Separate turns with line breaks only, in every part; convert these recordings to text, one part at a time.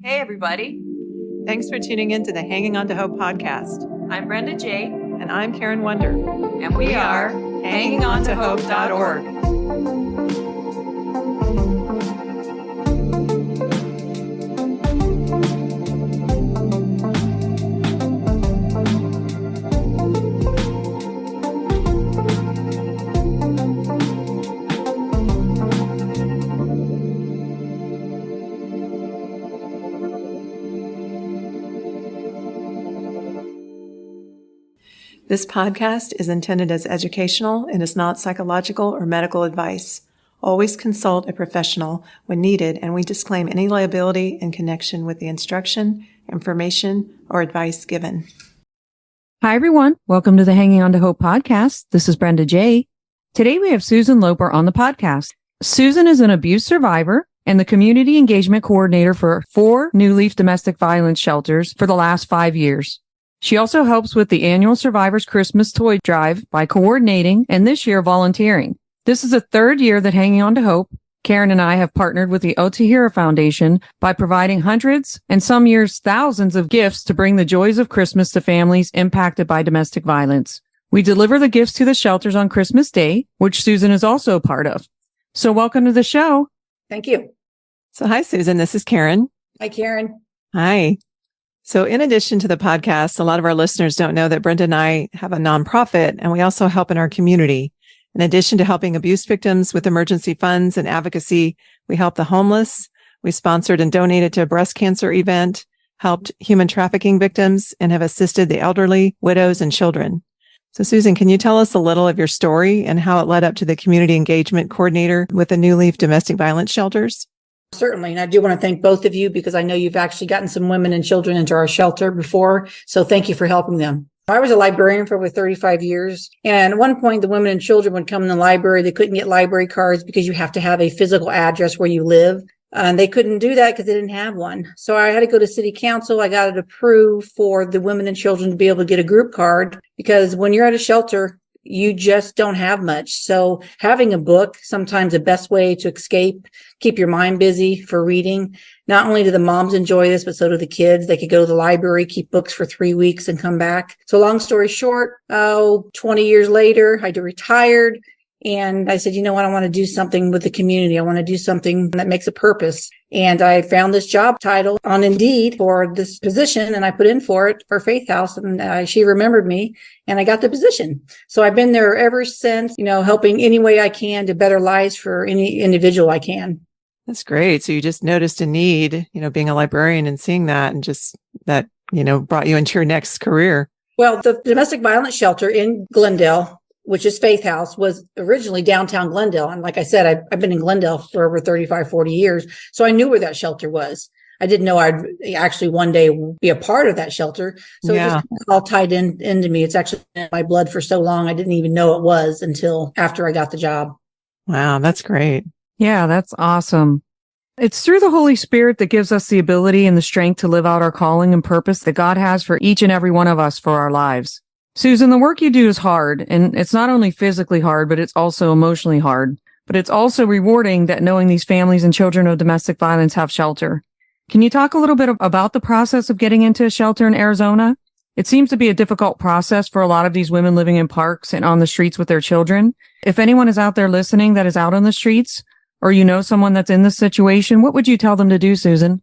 Hey, everybody.
Thanks for tuning in to the Hanging On to Hope podcast.
I'm Brenda J.
And I'm Karen Wonder.
And we are HangingOnToHope.org.
This podcast is intended as educational and is not psychological or medical advice. Always consult a professional when needed, and we disclaim any liability in connection with the instruction, information, or advice given.
Hi, everyone. Welcome to the Hanging On to Hope podcast. This is Brenda J. Today, we have Susan Loper on the podcast. Susan is an abuse survivor and the community engagement coordinator for 4 New Leaf domestic violence shelters for the last 5 years. She also helps with the annual Survivors Christmas Toy Drive by coordinating and this year volunteering. This is the 3rd year that Hanging On to Hope, Karen and I have partnered with the Otahira Foundation by providing hundreds and some years thousands of gifts to bring the joys of Christmas to families impacted by domestic violence. We deliver the gifts to the shelters on Christmas Day, which Susan is also a part of. So welcome to the show.
Thank you.
So hi, Susan. This is Karen.
Hi, Karen.
Hi. So in addition to the podcast, a lot of our listeners don't know that Brenda and I have a nonprofit, and we also help in our community. In addition to helping abuse victims with emergency funds and advocacy, we help the homeless. We sponsored and donated to a breast cancer event, helped human trafficking victims, and have assisted the elderly, widows, and children. So Susan, can you tell us a little of your story and how it led up to the community engagement coordinator with the New Leaf domestic violence shelters?
Certainly. And I do want to thank both of you because I know you've actually gotten some women and children into our shelter before. So thank you for helping them. I was a librarian for over 35 years. And at one point, the women and children would come in the library. They couldn't get library cards because you have to have a physical address where you live. And they couldn't do that because they didn't have one. So I had to go to city council. I got it approved for the women and children to be able to get a group card because when you're at a shelter, you just don't have much. So having a book, sometimes the best way to escape, keep your mind busy for reading. Not only do the moms enjoy this, but so do the kids. They could go to the library, keep books for 3 weeks and come back. So long story short, 20 years later, I retired. And I said, you know what? I want to do something with the community. I want to do something that makes a purpose. And I found this job title on Indeed for this position, and I put in for it for Faith House, and she remembered me, and I got the position. So I've been there ever since, helping any way I can to better lives for any individual I can.
That's great. So you just noticed a need, being a librarian and seeing that, and just that, brought you into your next career.
Well, the domestic violence shelter in Glendale, which is Faith House, was originally downtown Glendale. And like I said, I've been in Glendale for over 35, 40 years. So I knew where that shelter was. I didn't know I'd actually one day be a part of that shelter. So It just all tied into me. It's actually in my blood for so long. I didn't even know it was until after I got the job.
Wow, that's great.
Yeah, that's awesome. It's through the Holy Spirit that gives us the ability and the strength to live out our calling and purpose that God has for each and every one of us for our lives. Susan, the work you do is hard, and it's not only physically hard, but it's also emotionally hard. But it's also rewarding that knowing these families and children of domestic violence have shelter. Can you talk a little bit about the process of getting into a shelter in Arizona? It seems to be a difficult process for a lot of these women living in parks and on the streets with their children. If anyone is out there listening that is out on the streets, or someone that's in this situation, what would you tell them to do, Susan?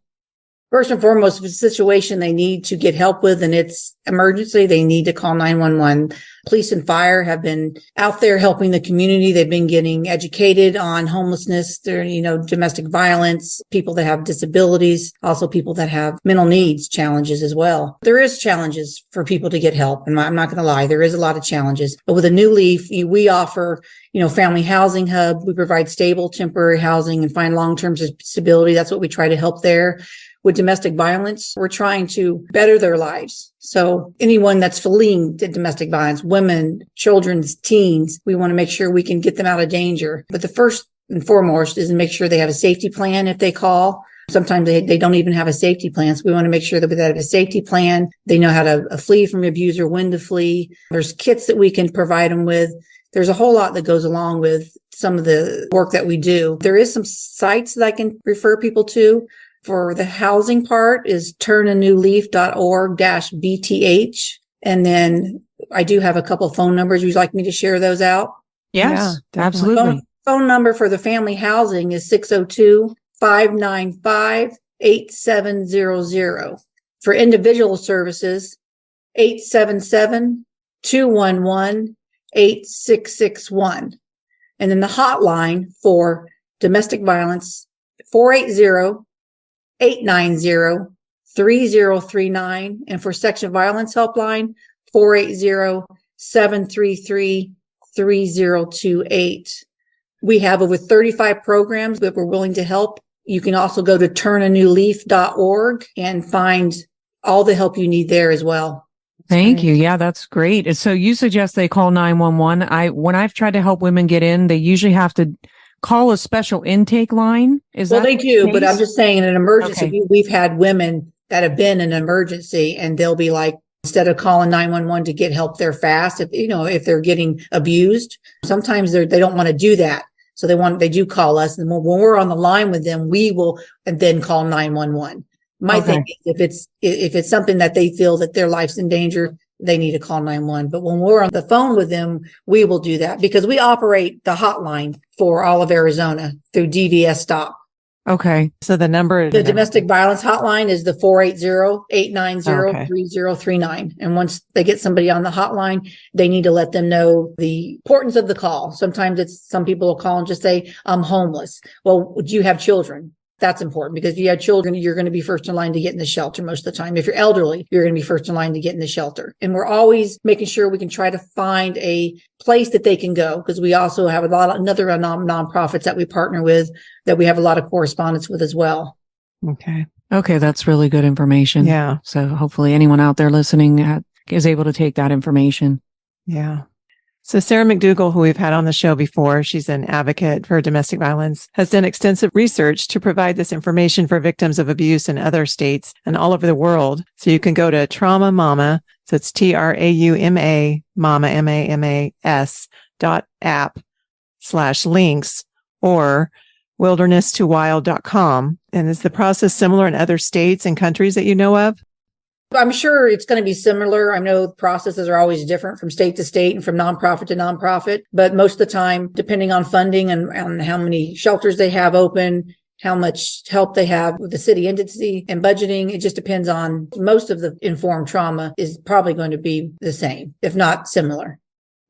First and foremost, if it's a situation they need to get help with and it's emergency, they need to call 911. Police and fire have been out there helping the community. They've been getting educated on homelessness, domestic violence, people that have disabilities, also people that have mental needs challenges as well. There is challenges for people to get help. And I'm not going to lie, there is a lot of challenges. But with a New Leaf, we offer, family housing hub. We provide stable temporary housing and find long-term stability. That's what we try to help there. With domestic violence, we're trying to better their lives. So anyone that's fleeing to domestic violence, women, children, teens, we want to make sure we can get them out of danger. But the first and foremost is to make sure they have a safety plan if they call. Sometimes they don't even have a safety plan. So we want to make sure that they have a safety plan. They know how to flee from abuser, when to flee. There's kits that we can provide them with. There's a whole lot that goes along with some of the work that we do. There is some sites that I can refer people to. For the housing part is turnanewleaf.org-BTH. And then I do have a couple of phone numbers. Would you like me to share those out?
Yes,
Yeah,
absolutely.
Phone number for the family housing is 602-595-8700. For individual services, 877-211-8661. And then the hotline for domestic violence, 480-890-3039. And for sexual violence helpline, 480-733-3028. We have over 35 programs that we're willing to help. You can also go to turnanewleaf.org and find all the help you need there as well.
Thank you. Yeah, that's great. And so you suggest they call 911. When I've tried to help women get in, they usually have to call a special intake line.
They do, but I'm just saying in an emergency,
Okay.
we've had women that have been in an emergency and they'll be like, instead of calling 911 to get help there fast, if they're getting abused, sometimes they don't want to do that. So they do call us. And when we're on the line with them, we will and then call 911. My thing is if it's something that they feel that their life's in danger, they need to call 911. But when we're on the phone with them, we will do that because we operate the hotline for all of Arizona through DVS Stop.
Okay.
So the
Domestic violence hotline is the 480-890-3039. And once they get somebody on the hotline, they need to let them know the importance of the call. Sometimes some people will call and just say, I'm homeless. Well, do you have children? That's important because if you have children, you're going to be first in line to get in the shelter most of the time. If you're elderly, you're going to be first in line to get in the shelter. And we're always making sure we can try to find a place that they can go because we also have another nonprofits that we partner with that we have a lot of correspondence with as well.
Okay.
Okay. That's really good information.
Yeah.
So hopefully anyone out there listening is able to take that information.
Yeah. So Sarah McDougall, who we've had on the show before, she's an advocate for domestic violence, has done extensive research to provide this information for victims of abuse in other states and all over the world. So you can go to Trauma Mama. So it's TRAUMA Mama, MAMAS.app/links or wilderness2wild.com. And is the process similar in other states and countries that you know of?
I'm sure it's going to be similar. I know processes are always different from state to state and from nonprofit to nonprofit, but most of the time, depending on funding and how many shelters they have open, how much help they have with the city entity and budgeting, it just depends on most of the informed trauma is probably going to be the same, if not similar.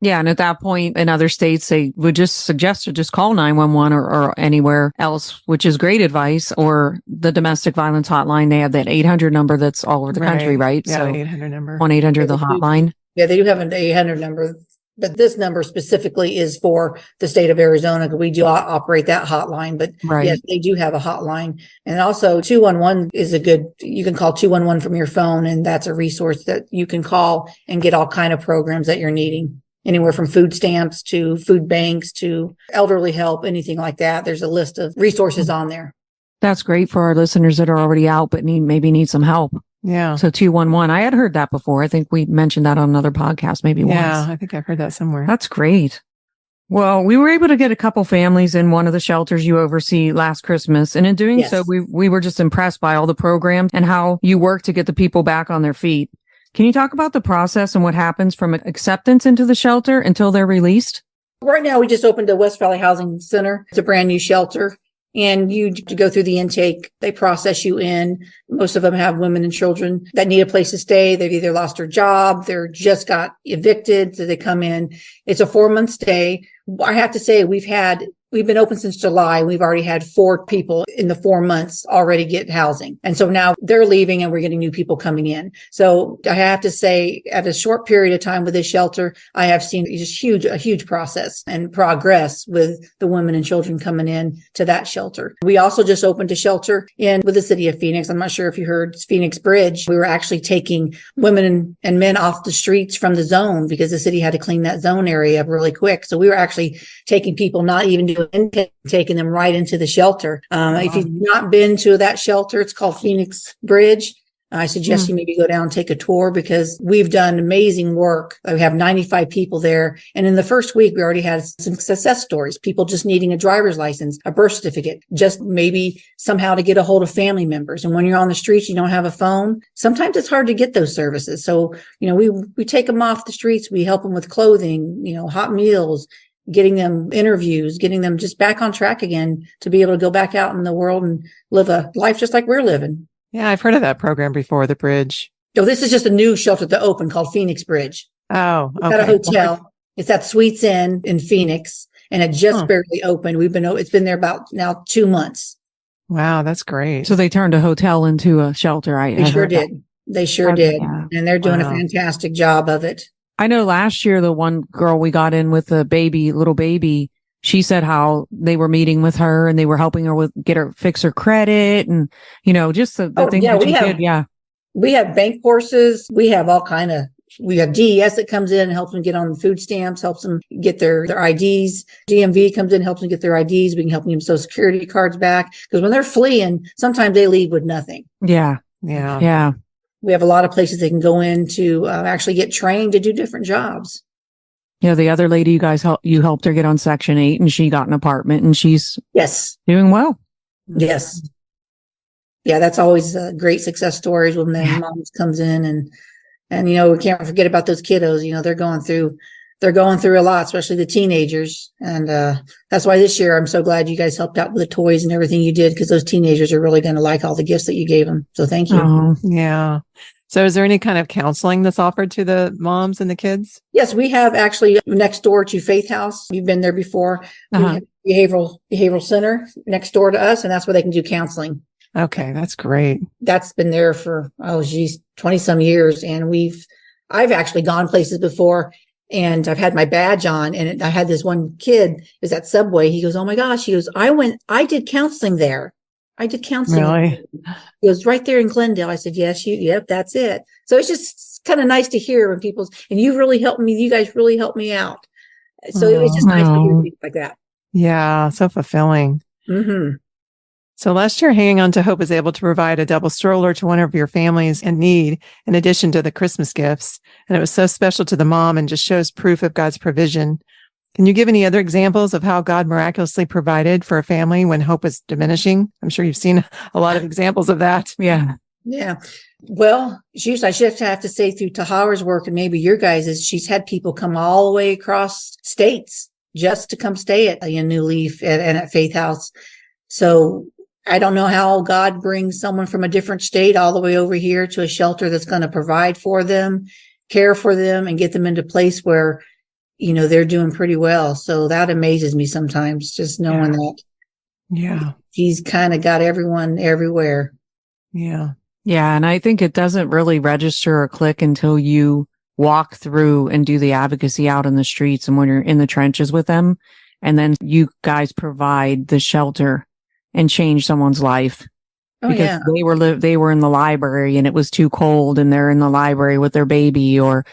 Yeah. And at that point in other states, they would just suggest to just call 911 or anywhere else, which is great advice, or the domestic violence hotline. They have that 800 number that's all over the country, right?
Yeah,
so
the 800 number.
1-800, the hotline.
Yeah, they do have an 800 number, but this number specifically is for the state of Arizona because we do operate that hotline. But yes, they do have a hotline. And also 211 is you can call 211 from your phone, and that's a resource that you can call and get all kind of programs that you're needing. Anywhere from food stamps to food banks to elderly help, anything like that. There's a list of resources on there.
That's great for our listeners that are already out, but maybe need some help.
Yeah.
So 211, I had heard that before. I think we mentioned that on another podcast, maybe once.
Yeah, I think I've heard that somewhere.
That's great. Well, we were able to get a couple families in one of the shelters you oversee last Christmas. And in doing so, we were just impressed by all the programs and how you work to get the people back on their feet. Can you talk about the process and what happens from acceptance into the shelter until they're released?
Right now, we just opened a West Valley Housing Center. It's a brand new shelter. And you go through the intake. They process you in. Most of them have women and children that need a place to stay. They've either lost their job. They're just got evicted. So they come in. It's a 4-month stay. I have to say we've been open since July. We've already had 4 people in the 4 months already get housing. And so now they're leaving and we're getting new people coming in. So I have to say at a short period of time with this shelter, I have seen just a huge process and progress with the women and children coming in to that shelter. We also just opened a shelter with the city of Phoenix. I'm not sure if you heard Phoenix Bridge. We were actually taking women and men off the streets from the zone because the city had to clean that zone area up really quick. So we were actually taking people, not even doing intake, taking them right into the shelter. If you've not been to that shelter, it's called Phoenix Bridge. I suggest you maybe go down and take a tour because we've done amazing work. We have 95 people there. And in the first week, we already had some success stories. People just needing a driver's license, a birth certificate, just maybe somehow to get a hold of family members. And when you're on the streets, you don't have a phone. Sometimes it's hard to get those services. So, we take them off the streets. We help them with clothing, hot meals, getting them interviews, getting them just back on track again to be able to go back out in the world and live a life just like we're living.
Yeah, I've heard of that program before, the Bridge.
So this is just a new shelter that opened called Phoenix Bridge.
Oh, okay.
It's at a hotel. It's at Sweets Inn in Phoenix, and it just barely opened. It's been there about now 2 months.
Wow, that's great.
So they turned a hotel into a shelter.
They sure did. They sure did.
Yeah.
And they're doing a fantastic job of it.
I know last year, the one girl we got in with the little baby, she said how they were meeting with her and they were helping her fix her credit and, just the things that you did. Yeah.
We have bank courses. We have we have DES that comes in and helps them get on food stamps, helps them get their IDs. DMV comes in, helps them get their IDs. We can help them get Social Security cards back. Because when they're fleeing, sometimes they leave with nothing.
Yeah.
Yeah.
Yeah.
We have a lot of places they can go in to actually get trained to do different jobs.
Yeah, the other lady you helped her get on Section 8 and she got an apartment and she's doing well.
Yes. Yeah, that's always great success stories when the moms comes in and we can't forget about those kiddos. They're going through a lot, especially the teenagers. And that's why this year I'm so glad you guys helped out with the toys and everything you did because those teenagers are really going to like all the gifts that you gave them. So thank you.
Oh, yeah. So is there any kind of counseling that's offered to the moms and the kids?
Yes, we have actually next door to Faith House. You've been there before. We have behavioral center next door to us, and that's where they can do counseling.
Okay, that's great.
That's been there for 20 some years. And I've actually gone places before and I've had my badge on and I had this one kid is at Subway. He goes, "Oh my gosh." He goes, I did counseling there. I did counseling.
Really?
He goes, "Right there in Glendale." I said, "Yes, yep, that's it." So it's just kind of nice to hear when and you really helped me. You guys really helped me out. So it was just nice to hear things like that.
Yeah. So fulfilling.
Mm-hmm.
So last year, Hanging On to Hope was able to provide a double stroller to one of your families in need, in addition to the Christmas gifts. And it was so special to the mom and just shows proof of God's provision. Can you give any other examples of how God miraculously provided for a family when hope was diminishing? I'm sure you've seen a lot of examples of that.
Yeah.
Yeah. Well, I should have to say through Tahara's work and maybe your guys' she's had people come all the way across states just to come stay at New Leaf and at Faith House. So I don't know how God brings someone from a different state all the way over here to a shelter that's going to provide for them, care for them, and get them into a place where they're doing pretty well. So that amazes me sometimes, just knowing that.
Yeah.
He's kind of got everyone everywhere.
Yeah.
Yeah. And I think it doesn't really register or click until you walk through and do the advocacy out in the streets and when you're in the trenches with them. And then you guys provide the shelter and change someone's life. Because they were in the library and it was too cold and they're in the library with their baby or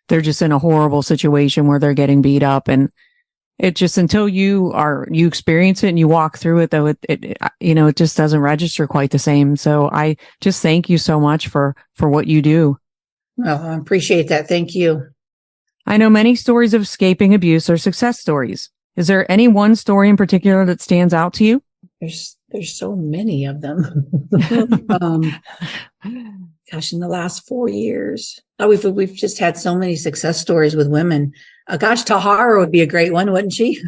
they're just in a horrible situation where they're getting beat up. And it just, until you experience it and you walk through it, though, it just doesn't register quite the same. So I just thank you so much for what you do.
Well, I appreciate that. Thank you.
I know many stories of escaping abuse are success stories. Is there any one story in particular that stands out to you?
There's so many of them. Gosh, in the last 4 years, we've just had so many success stories with women. Gosh, Tahara would be a great one, wouldn't she?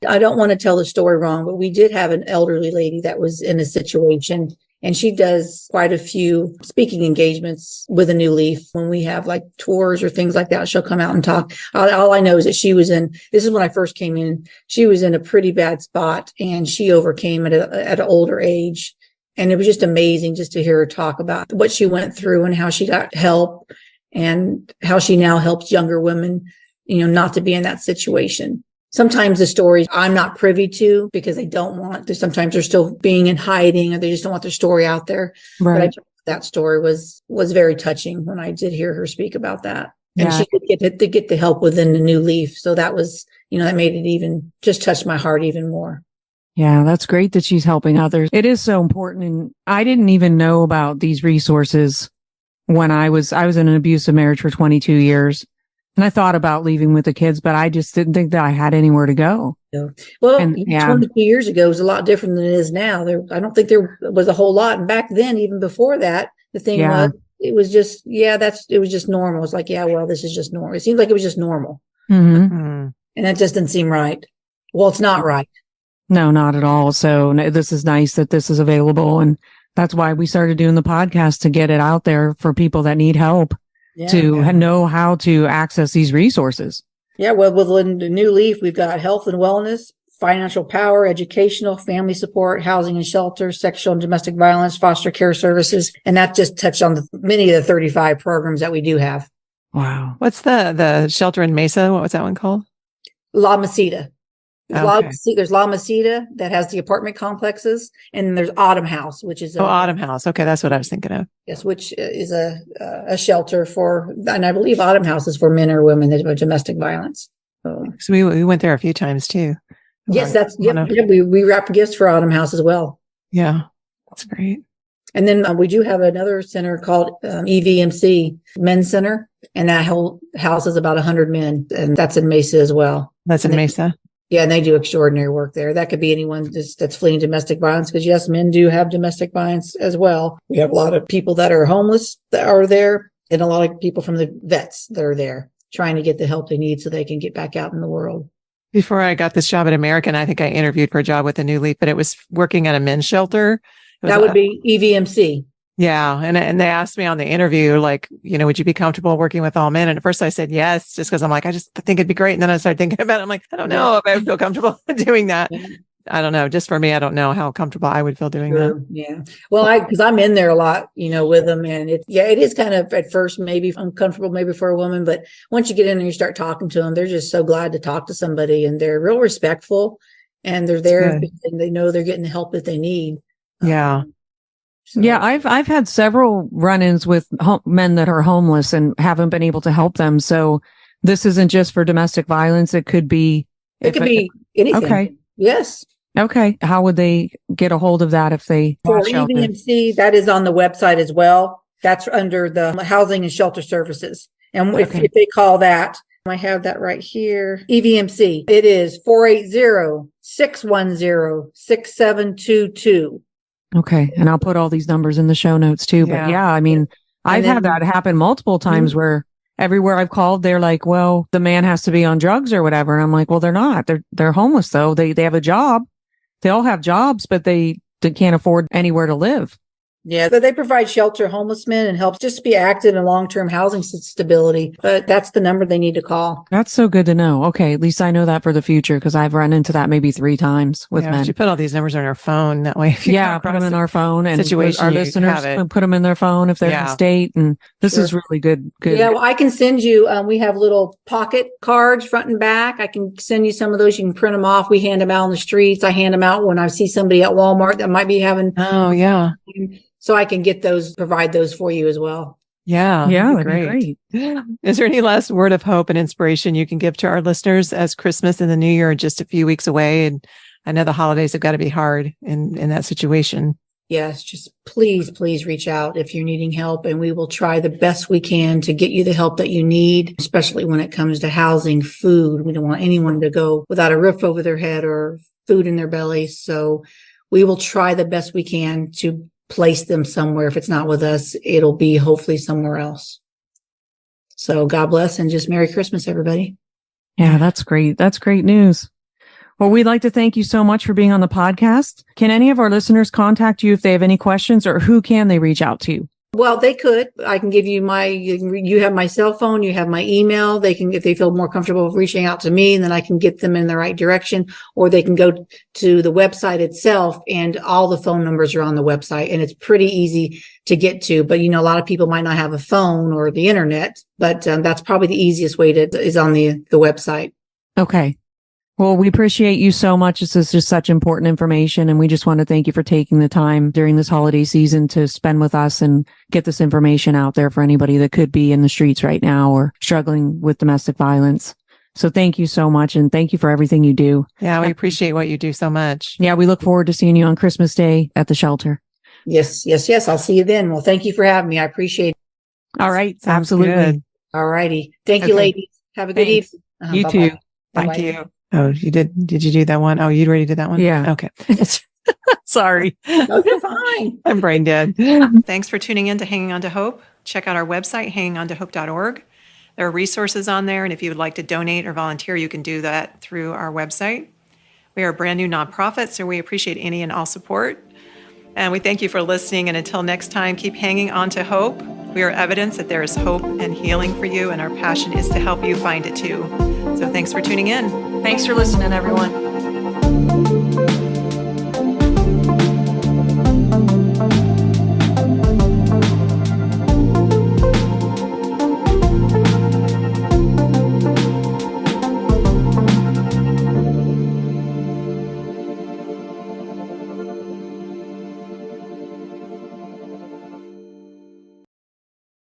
I don't want to tell the story wrong, but we did have an elderly lady that was in a situation, and she does quite a few speaking engagements with a New Leaf. When we have like tours or things like that, she'll come out and talk. All I know is that this is when I first came in, she was in a pretty bad spot and she overcame it at an older age. And it was just amazing just to hear her talk about what she went through and how she got help and how she now helps younger women, not to be in that situation. Sometimes the stories I'm not privy to because they don't want to. Sometimes they're still being in hiding or they just don't want their story out there.
Right.
But that story was very touching when I did hear her speak about that. And
Yeah.
she did get the help within the New Leaf. So that was, that made it even just touched my heart even more.
Yeah, that's great that she's helping others. It is so important. And I didn't even know about these resources when I was in an abusive marriage for 22 years. And I thought about leaving with the kids, but I just didn't think that I had anywhere to go.
So, well,
And,
22 years ago was a lot different than it is now. I don't think there was a whole lot. And back then, even before that, the thing was, it was just, it was just normal. It's like, yeah, well, this is just normal. It seemed like it was just normal. And that just didn't seem right. Well, it's not right.
No, not at all. So this is nice that this is available. And that's why we started doing the podcast, to get it out there for people that need help to know how to access these resources.
Yeah. Well, with the New Leaf, we've got health and wellness, financial power, educational, family support, housing and shelter, sexual and domestic violence, foster care services. And that just touched on many of the 35 programs that we do have.
Wow.
What's the shelter in Mesa? What was that one called?
La Mesita.
Okay.
There's La Mesita that has the apartment complexes, and there's Autumn House, which is
Autumn House. Okay, that's what I was thinking of.
Yes, which is a shelter for, and I believe Autumn House is for men or women that have domestic violence.
So we went there a few times too.
Yes, we wrap gifts for Autumn House as well.
Yeah, that's great.
And then we do have another center called EVMC Men's Center, and that whole house is about 100 men, and that's in Mesa as well.
That's in Mesa.
Yeah, and they do extraordinary work there. That could be anyone that's fleeing domestic violence, because yes, men do have domestic violence as well. We have a lot of people that are homeless that are there, and a lot of people from the vets that are there trying to get the help they need so they can get back out in the world.
Before I got this job at American, I think I interviewed for a job with a New Leaf, but it was working at a men's shelter.
That would be EVMC.
Yeah. And they asked me on the interview, like, would you be comfortable working with all men? And at first I said yes, just because I'm like, I just think it'd be great. And then I started thinking about it. I'm like, I don't know if I would feel comfortable doing that. I don't know. Just for me, I don't know how comfortable I would feel doing that.
Yeah. Well, because I'm in there a lot, with them. And it is kind of at first maybe uncomfortable, maybe for a woman. But once you get in there, you start talking to them, they're just so glad to talk to somebody. And they're real respectful. And they're there and they know they're getting the help that they need.
Yeah.
Yeah, I've had several run-ins with men that are homeless and haven't been able to help them. So this isn't just for domestic violence. It could be
anything.
Okay.
Yes.
Okay. How would they get a hold of that if they
for EVMC? That is on the website as well. That's under the housing and shelter services. And if they call that, I have that right here. EVMC. It is 480-610-6722.
Okay. And I'll put all these numbers in the show notes too. But I mean, I've had that happen multiple times where everywhere I've called, they're like, well, the man has to be on drugs or whatever. And I'm like, well, they're not. They're homeless though. They have a job. They all have jobs, but they can't afford anywhere to live.
Yeah, they provide shelter, homeless men, and help just be active in long-term housing stability. But that's the number they need to call.
That's so good to know. Okay, at least I know that for the future, because I've run into that maybe 3 times with men.
You put all these numbers on our phone. That way,
put them in our phone, and
situation,
our listeners can put them in their phone if they're in state. And this is really good.
Yeah, well, I can send you. We have little pocket cards front and back. I can send you some of those. You can print them off. We hand them out on the streets. I hand them out when I see somebody at Walmart that might be having.
Oh yeah.
So I can provide those for you as well.
Yeah.
Yeah, that'd be great.
Is there any last word of hope and inspiration you can give to our listeners as Christmas and the New Year are just a few weeks away? And I know the holidays have got to be hard in that situation.
Yes, just please reach out if you're needing help, and we will try the best we can to get you the help that you need, especially when it comes to housing, food. We don't want anyone to go without a roof over their head or food in their belly. So we will try the best we can to place them somewhere. If it's not with us, it'll be hopefully somewhere else. So God bless, and just Merry Christmas, everybody.
Yeah, that's great. That's great news. Well, we'd like to thank you so much for being on the podcast. Can any of our listeners contact you if they have any questions, or who can they reach out to?
Well, they could. I can give you you have my cell phone, you have my email. They can, if they feel more comfortable reaching out to me, and then I can get them in the right direction, or they can go to the website itself, and all the phone numbers are on the website, and it's pretty easy to get to. But, a lot of people might not have a phone or the internet, but that's probably the easiest way is on the website.
Okay. Well, we appreciate you so much. This is just such important information, and we just want to thank you for taking the time during this holiday season to spend with us and get this information out there for anybody that could be in the streets right now or struggling with domestic violence. So thank you so much. And thank you for everything you do.
Yeah, we appreciate what you do so much.
Yeah, we look forward to seeing you on Christmas Day at the shelter.
Yes. I'll see you then. Well, thank you for having me. I appreciate it.
All right.
Sounds
Absolutely.
good.
All righty. Thank you,
Okay.
ladies. Have a good
Thanks.
evening.
You
Bye-bye.
too.
Thank
Bye-bye.
you. Oh, you did. Did you do that one? Oh, you already did that one?
Yeah.
Okay. Sorry.
No, you're fine.
I'm brain dead. Thanks for tuning in to Hanging On to Hope. Check out our website, hangingontohope.org. There are resources on there, and if you would like to donate or volunteer, you can do that through our website. We are a brand new nonprofit, so we appreciate any and all support. And we thank you for listening, and until next time, keep hanging on to hope. We are evidence that there is hope and healing for you, and our passion is to help you find it too. So thanks for tuning in.
Thanks for listening, everyone.